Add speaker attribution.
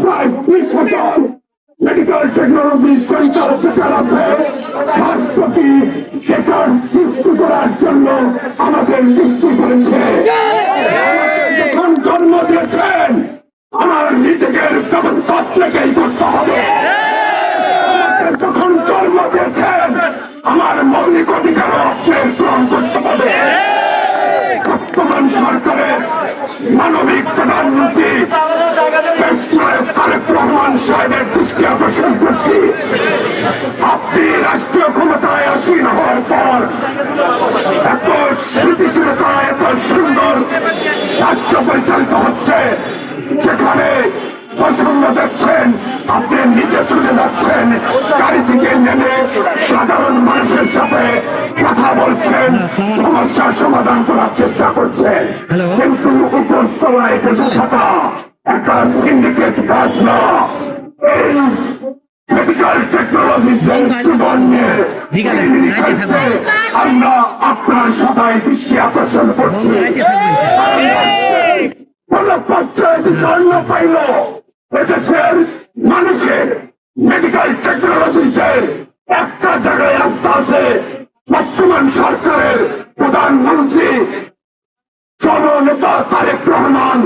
Speaker 1: প্রায় 20,000 medical technology centre বেকার আছে। রাষ্ট্রপতি বেকার সৃষ্টি করার জন্য আমাদের সৃষ্টি করেছে। যখন জন্ম দিয়েছেন আমার নিজেকে ব্যবস্থা আপনাকেই করতে হবে। যখন জন্ম দিয়েছেন আমার মৌলিক অধিকারও আপনার গ্রহণ করতে হবে। বর্তমান সরকারের মানবিক প্রধানমন্ত্রী তারেক রহমান সাহেবের দৃষ্টি আকর্ষণ করছি। আপনি রাষ্ট্রীয় ক্ষমতায় আসীন হওয়ার পর এত স্থিতিশীলতা, এত সুন্দর রাষ্ট্র পরিচালিত হচ্ছে, যেখানে প্রসঙ্গ দেখছেন আপনি নিজে চলে যাচ্ছেন, গাড়ি থেকে নেমে সাধারণ মানুষের সাথে কথা বলছেন, সমস্যার সমাধান করার চেষ্টা করছেন। কিন্তু উপর তলায় বসে থাকা একটা সিন্ডিকেট কাজ না। এই মেডিকেল টেকনোলজির জীবন নিয়ে আমরা আপনার সবাই দৃষ্টি আকর্ষণ করছি। কোন পর্যায়ে বিচার না পাইল এদেশের মানুষের মেডিকেল টেকনোলজিতে একটা জায়গায় আস্থা আছে। বর্তমান সরকারের প্রধানমন্ত্রী জননেতা তারেক রহমান